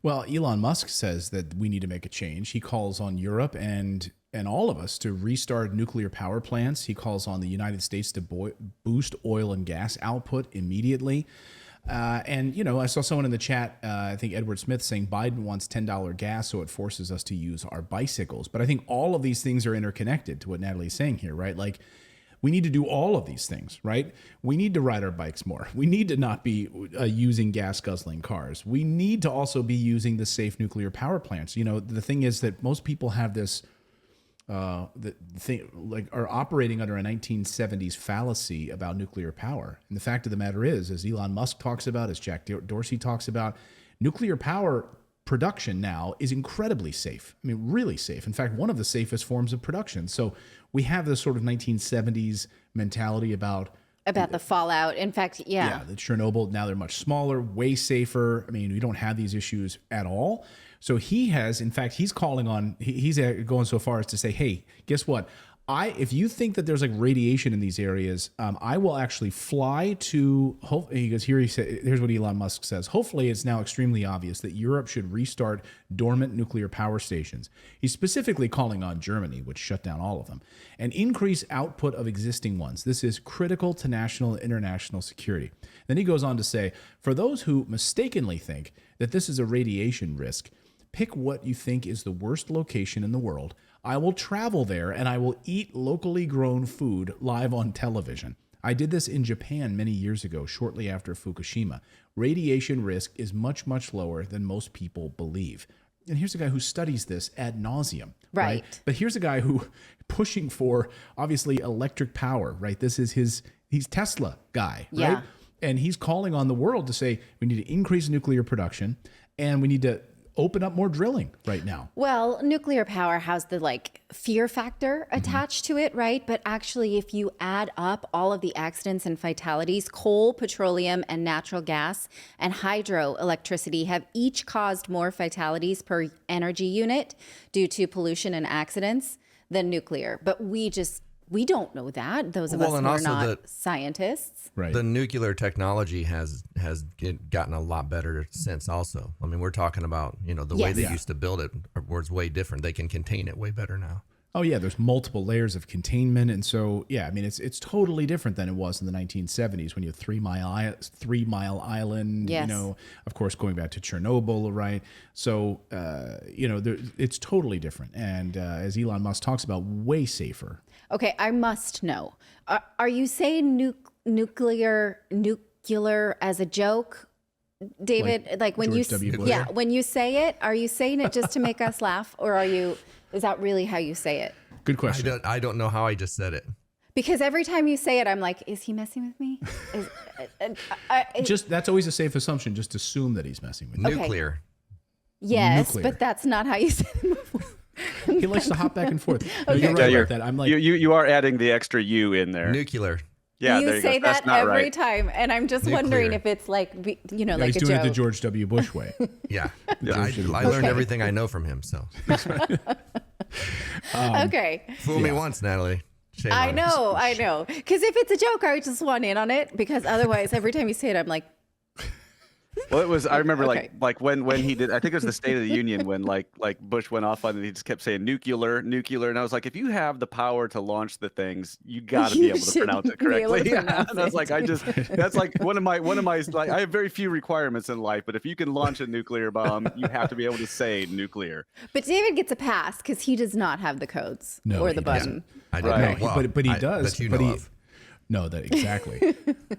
Well, Elon Musk says that we need to make a change. He calls on Europe and all of us to restart nuclear power plants. He calls on the United States to boost oil and gas output immediately. And, you know, I saw someone in the chat, I think Edward Smith, saying Biden wants $10 gas, so it forces us to use our bicycles. But I think all of these things are interconnected to what Natalie's saying here, right? Like, we need to do all of these things, right? We need to ride our bikes more. We need to not be using gas guzzling cars. We need to also be using the safe nuclear power plants. You know, the thing is that most people have this are operating under a 1970s fallacy about nuclear power. And the fact of the matter is, as Elon Musk talks about, as Jack Dorsey talks about, nuclear power production now is incredibly safe. I mean, really safe. In fact, one of the safest forms of production. So we have this sort of 1970s mentality about the fallout. In fact, yeah, the Chernobyl, now they're much smaller, way safer. I mean, we don't have these issues at all. So he has, in fact, he's calling on, he's going so far as to say, hey, guess what? If you think that there's like radiation in these areas, I will actually fly to, he goes, here's what Elon Musk says. Hopefully it's now extremely obvious that Europe should restart dormant nuclear power stations. He's specifically calling on Germany, which shut down all of them, and increase output of existing ones. This is critical to national and international security. Then he goes on to say, for those who mistakenly think that this is a radiation risk, pick what you think is the worst location in the world. I will travel there and I will eat locally grown food live on television. I did this in Japan many years ago, shortly after Fukushima. Radiation risk is much, much lower than most people believe. And here's a guy who studies this ad nauseum, right? But here's a guy who pushing for, obviously, electric power, right? He's Tesla guy, right? And he's calling on the world to say, we need to increase nuclear production and we need to open up more drilling right now. Well, nuclear power has the fear factor attached to it, right? But actually, if you add up all of the accidents and fatalities, coal, petroleum, and natural gas and hydroelectricity have each caused more fatalities per energy unit due to pollution and accidents than nuclear. But we don't know that. Those of us who are not scientists. Right. The nuclear technology has gotten a lot better since also. I mean, we're talking about, the way they used to build it was way different. They can contain it way better now. Oh, yeah. There's multiple layers of containment. And so, yeah, I mean, it's totally different than it was in the 1970s when you have 3 Mile Island, of course, going back to Chernobyl, right? So, it's totally different. And as Elon Musk talks about, way safer. Okay, I must know. Are you saying nuclear as a joke, David? Like when George W. Bush? Yeah, when you say it, are you saying it just to make us laugh, or is that really how you say it? Good question. I don't know how I just said it. Because every time you say it, I'm like, is he messing with me? That's always a safe assumption. Just assume that he's messing with you. Nuclear. Okay. Yes, but that's not how you say it before. He likes to hop back and forth. No, Okay. you're right about that. I'm like, you are adding the extra U in there. Nuclear. Yeah, you there you say go. That's that not every right. time, and I'm just wondering if it's like he's a doing joke. it the George W. Bush way. Yeah. I learned everything I know from him, so. Okay. Fool me once, Natalie. Shame I on us. know. Because if it's a joke, I just want in on it. Because otherwise, every time you say it, I'm like, Well, it was. I remember Okay. like when he did. I think it was the State of the Union when like Bush went off on it. He just kept saying nuclear, and I was like, if you have the power to launch the things, you got to be You able to should pronounce it be able correctly. to pronounce And I was it. like, that's like one of my like I have very few requirements in life, but if you can launch a nuclear bomb, you have to be able to say nuclear. but David gets a pass because he does not have the codes or the he button. I don't Right. know. Well, but he does. That you but know he, of. No, that exactly.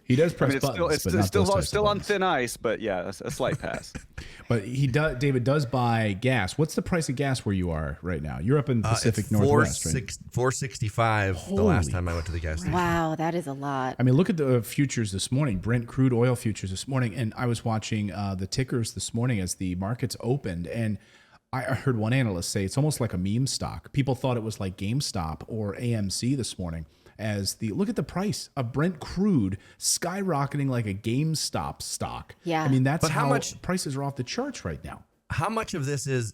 He does press It's buttons, still but not still those types of still on buttons. thin ice, but yeah, a slight pass. But David does buy gas. What's the price of gas where you are right now? You're up in the Pacific It's Northwest, right? $4.65 the last Holy time I went to the gas station. Wow, that is a lot. I mean, look at the futures this morning, Brent crude oil futures this morning, and I was watching the tickers this morning as the markets opened, and I heard one analyst say it's almost like a meme stock. People thought it was like GameStop or AMC this morning. Look at the price of Brent crude skyrocketing like a GameStop stock. Yeah. I mean, that's But how how much- prices are off the charts right now. How much of this is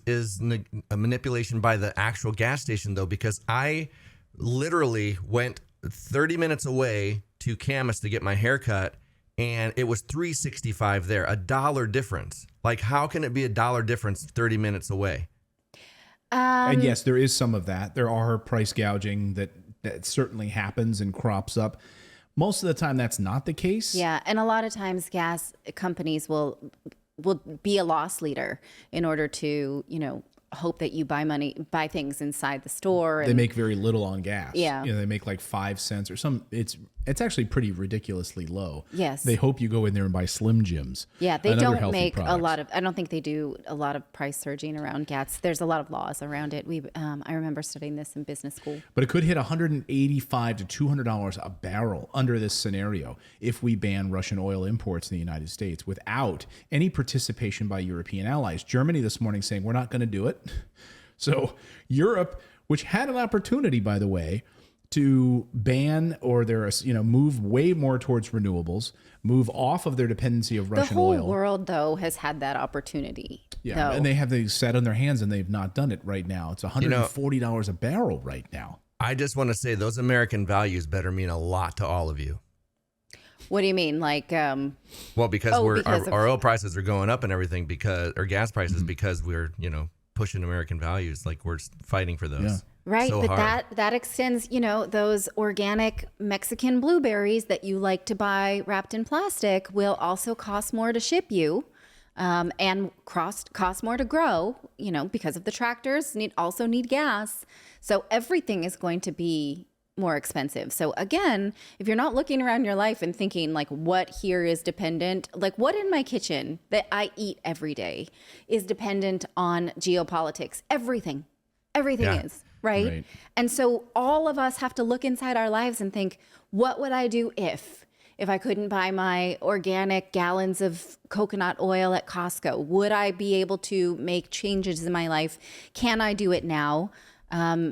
a manipulation by the actual gas station, though? Because I literally went 30 minutes away to Camas to get my hair cut, and it was $3.65 there, $1 difference. Like, how can it be $1 difference 30 minutes away? And yes, there is some of that. There are price gouging that certainly happens and crops up. Most of the time, that's not the case. Yeah, and a lot of times gas companies will be a loss leader in order to, hope that you buy things inside the store. And They make very little on gas. Yeah. They make like 5 cents or some. It's actually pretty ridiculously low. Yes. They hope you go in there and buy Slim Jims. Yeah, they and other don't healthy make a products. lot of. I don't think they do a lot of price surging around gas. There's a lot of laws around it. I remember studying this in business school. But it could hit $185 to $200 a barrel under this scenario if we ban Russian oil imports in the United States without any participation by European allies. Germany this morning saying we're not going to do it. So Europe, which had an opportunity, by the way, to ban or move way more towards renewables, move off of their dependency of Russian The whole oil. world, though, has had that opportunity. Yeah, though. and they have these sat on their hands and they've not done it right now. It's $140 a barrel right now. I just want to say those American values better mean a lot to all of you. What do you mean? Like, Well, because our oil prices are going up and everything or gas prices because we're, pushing American values. Like we're fighting for those. Yeah. right, So but hard. that extends, those organic Mexican blueberries that you like to buy wrapped in plastic will also cost more to ship you. And cost more to grow, because of the tractors also need gas. So everything is going to be more expensive. So again, if you're not looking around your life and thinking like what here is dependent, like what in my kitchen that I eat every day is dependent on geopolitics, everything Yeah. is, right? And so all of us have to look inside our lives and think, what would I do if I couldn't buy my organic gallons of coconut oil at Costco? Would I be able to make changes in my life? Can I do it now?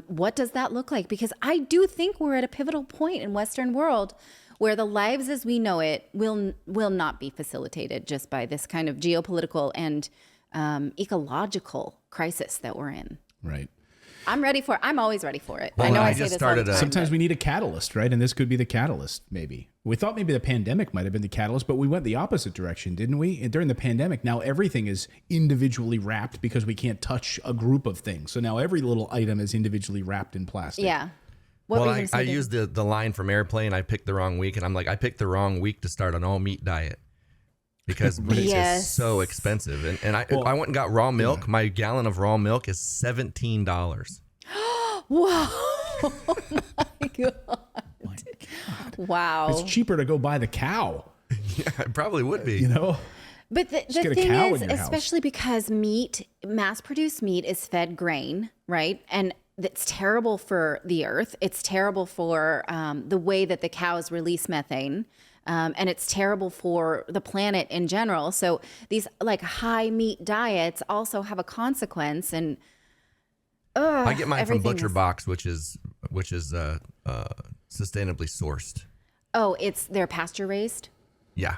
What does that look like? Because I do think we're at a pivotal point in Western world where the lives as we know it will not be facilitated just by this kind of geopolitical and ecological crisis that we're in. Right. I'm always ready for it. Well, I know I I say just this all the started time. Sometimes we need a catalyst, right? And this could be the catalyst, maybe. We thought maybe the pandemic might have been the catalyst, but we went the opposite direction, didn't we? And during the pandemic, now everything is individually wrapped because we can't touch a group of things. So now every little item is individually wrapped in plastic. Yeah. What were you gonna say, I Dave? used the line from Airplane. I picked the wrong week, and I'm like, I picked the wrong week to start an all meat diet because meat Yes. is so expensive. And I went and got raw milk. Yeah. My gallon of raw milk is $17. Whoa. Oh my God. My God. Wow. It's cheaper to go buy the cow, Yeah, it probably would be. But the get a thing cow is, in your house. especially because mass-produced meat is fed grain, right? And it's terrible for the earth. It's terrible for the way that the cows release methane. And it's terrible for the planet in general. So these like high meat diets also have a consequence. And I get mine from everything Butcher is- Box, which is sustainably sourced. Oh, they're pasture raised. Yeah.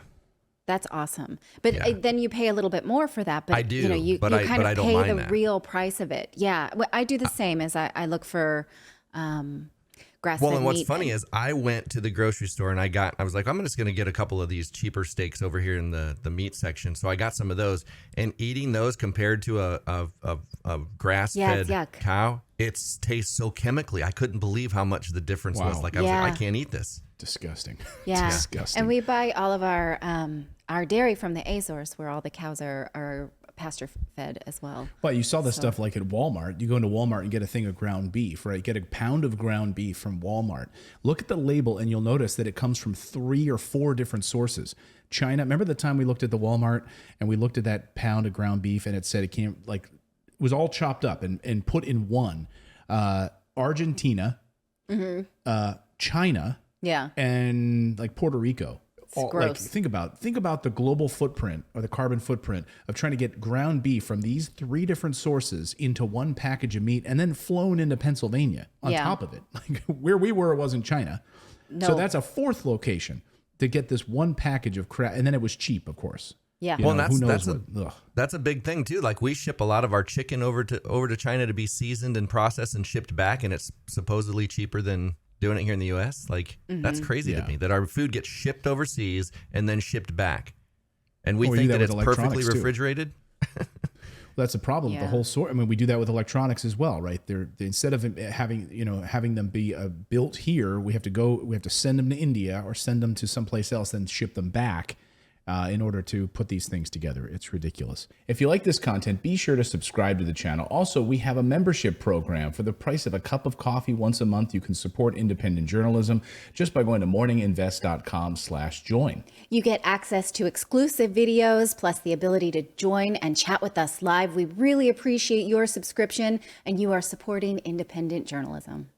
That's awesome. But Yeah. then you pay a little bit more for that. But I do, you but kind I of don't pay mind the that. real price of it. Yeah. Well, I do the same as I look for grass-fed Well, and what's meat. funny is I went to the grocery store and I was like, I'm just going to get a couple of these cheaper steaks over here in the meat section. So I got some of those, and eating those compared to a grass-fed yuck. cow, it tastes so chemically. I couldn't believe how much the difference was. Wow. Like I was like, Yeah. I can't eat this. Disgusting. Yeah. Disgusting. And we buy all of our dairy from the Azores, where all the cows are pasture fed as well. But you saw this stuff like at Walmart. You go into Walmart and get a thing of ground beef, right? Get a pound of ground beef from Walmart. Look at the label and you'll notice that it comes from 3 or 4 different sources. China. Remember the time we looked at the Walmart and we looked at that pound of ground beef and it said it was all chopped up and put in one. Argentina, China, Yeah. and like Puerto Rico. gross. Think about the global footprint or the carbon footprint of trying to get ground beef from these 3 different sources into one package of meat and then flown into Pennsylvania on Yeah. top of it. Like where we were, it wasn't China. No. So that's a 4th location to get this one package of crap. And then it was cheap, of course. Yeah. You Well, know, and who knows that's what. Ugh. That's a big thing too. Like we ship a lot of our chicken over to China to be seasoned and processed and shipped back, and it's supposedly cheaper than doing it here in the U.S. Like that's crazy Yeah. to me that our food gets shipped overseas and then shipped back, and we Well, we do think that that it's with perfectly electronics, too. refrigerated. That's a problem with the Yeah. whole sort. I mean, we do that with electronics as well, right? They're instead of having them be built here, we have to send them to India or send them to someplace else, then ship them back in order to put these things together. It's ridiculous. If you like this content, be sure to subscribe to the channel. Also, we have a membership program. For the price of a cup of coffee once a month, you can support independent journalism just by going to morninginvest.com/join. You get access to exclusive videos, plus the ability to join and chat with us live. We really appreciate your subscription, and you are supporting independent journalism.